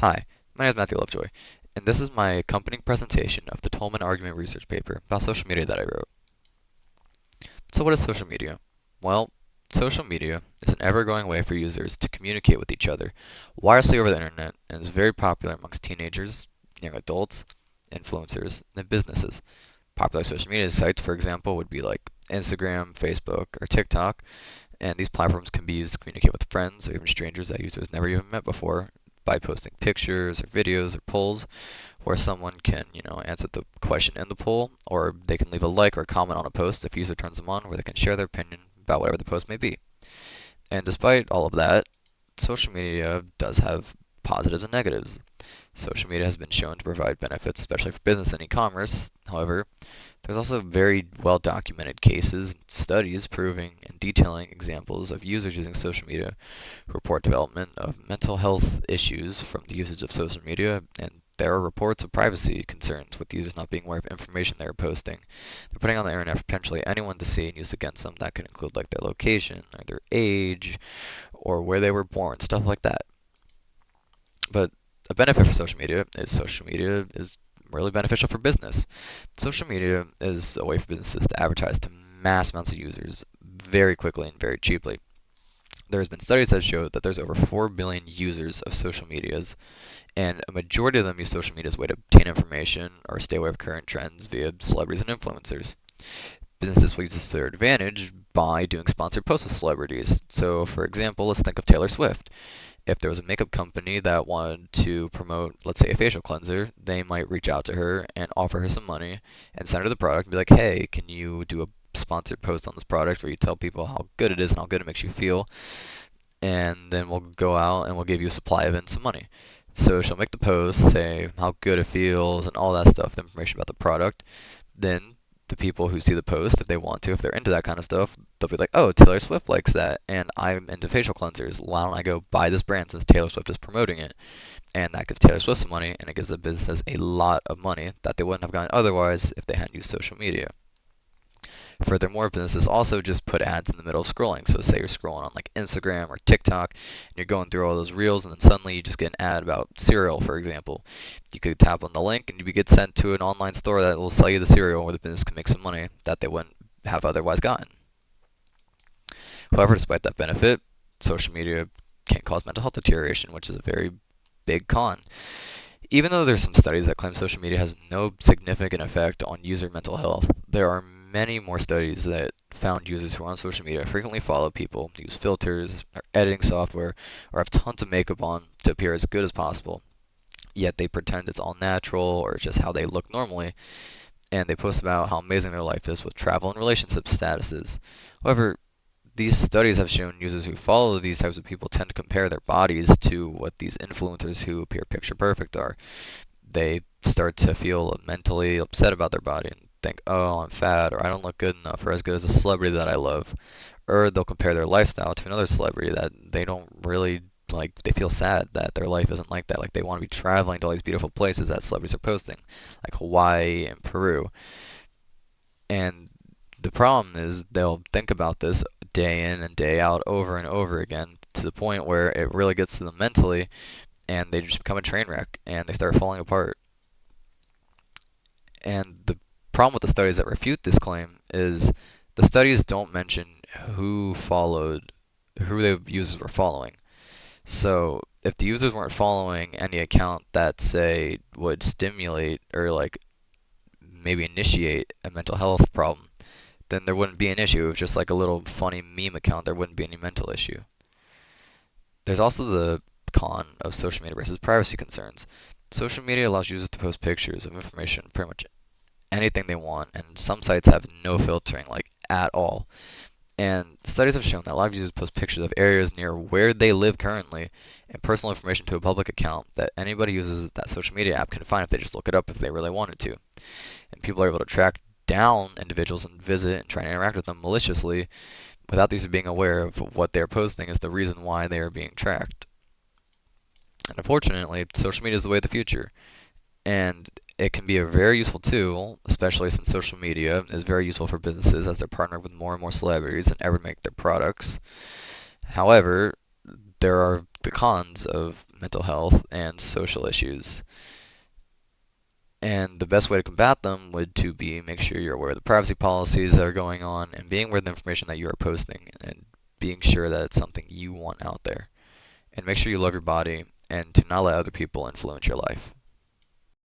Hi, my name is Matthew Lovejoy, and this is my accompanying presentation of the Toulmin argument research paper about social media that I wrote. So what is social media? Well, social media is an ever-growing way for users to communicate with each other wirelessly over the internet and is very popular amongst teenagers, young adults, influencers, and businesses. Popular social media sites, for example, would be like Instagram, Facebook, or TikTok, and these platforms can be used to communicate with friends or even strangers that users never even met before by posting pictures or videos or polls where someone can, answer the question in the poll, or they can leave a like or comment on a post if a user turns them on, where they can share their opinion about whatever the post may be. And despite all of that, social media does have positives and negatives. Social media has been shown to provide benefits, especially for business and e-commerce. However, there's also very well documented cases and studies proving and detailing examples of users using social media who report development of mental health issues from the usage of social media, and there are reports of privacy concerns with users not being aware of information they're posting. They're putting on the internet for potentially anyone to see and use against them. That could include like their location or their age or where they were born, stuff like that. But a benefit for social media is really beneficial for business. Social media is a way for businesses to advertise to mass amounts of users very quickly and very cheaply. There has been studies that show that there's over 4 billion users of social medias, and a majority of them use social media as a way to obtain information or stay aware of current trends via celebrities and influencers. Businesses will use this to their advantage by doing sponsored posts with celebrities. So, for example, let's think of Taylor Swift. If there was a makeup company that wanted to promote, let's say, a facial cleanser, they might reach out to her and offer her some money and send her the product and be like, hey, can you do a sponsored post on this product where you tell people how good it is and how good it makes you feel? And then we'll go out and we'll give you a supply of it and some money. So she'll make the post, say how good it feels and all that stuff, the information about the product. Then the people who see the post, if they want to, if they're into that kind of stuff, they'll be like, oh, Taylor Swift likes that, and I'm into facial cleansers. Why don't I go buy this brand since Taylor Swift is promoting it? And that gives Taylor Swift some money, and it gives the businesses a lot of money that they wouldn't have gotten otherwise if they hadn't used social media. Furthermore, businesses also just put ads in the middle of scrolling. So say you're scrolling on like Instagram or TikTok, and you're going through all those reels, and then suddenly you just get an ad about cereal, for example. You could tap on the link, and you get sent to an online store that will sell you the cereal, where the business can make some money that they wouldn't have otherwise gotten. However, despite that benefit, social media can cause mental health deterioration, which is a very big con. Even though there's some studies that claim social media has no significant effect on user mental health, there are many more studies that found users who are on social media frequently follow people, use filters or editing software, or have tons of makeup on to appear as good as possible. Yet they pretend it's all natural or it's just how they look normally, and they post about how amazing their life is with travel and relationship statuses. However, these studies have shown users who follow these types of people tend to compare their bodies to what these influencers who appear picture perfect are. They start to feel mentally upset about their body and think, oh, I'm fat, or I don't look good enough, or as good as a celebrity that I love. Or they'll compare their lifestyle to another celebrity that they don't really like. They feel sad that their life isn't like that. Like they want to be traveling to all these beautiful places that celebrities are posting, like Hawaii and Peru. And the problem is they'll think about this day in and day out over and over again to the point where it really gets to them mentally and they just become a train wreck and they start falling apart. And the problem with the studies that refute this claim is the studies don't mention who the users were following. So if the users weren't following any account that, say, would stimulate or like maybe initiate a mental health problem, then there wouldn't be an issue. If just like a little funny meme account, there wouldn't be any mental issue. There's also the con of social media versus privacy concerns. Social media allows users to post pictures of information, pretty much anything they want, and some sites have no filtering, like at all. And studies have shown that a lot of users post pictures of areas near where they live currently and personal information to a public account that anybody who uses that social media app can find if they just look it up if they really wanted to. And people are able to track down individuals and visit and try and interact with them maliciously without these being aware of what they're posting is the reason why they are being tracked. And unfortunately, social media is the way of the future. And it can be a very useful tool, especially since social media is very useful for businesses as they're partnered with more and more celebrities and ever make their products. However, there are the cons of mental health and social issues. And the best way to combat them would to be make sure you're aware of the privacy policies that are going on and being aware of the information that you are posting and being sure that it's something you want out there. And make sure you love your body and to not let other people influence your life.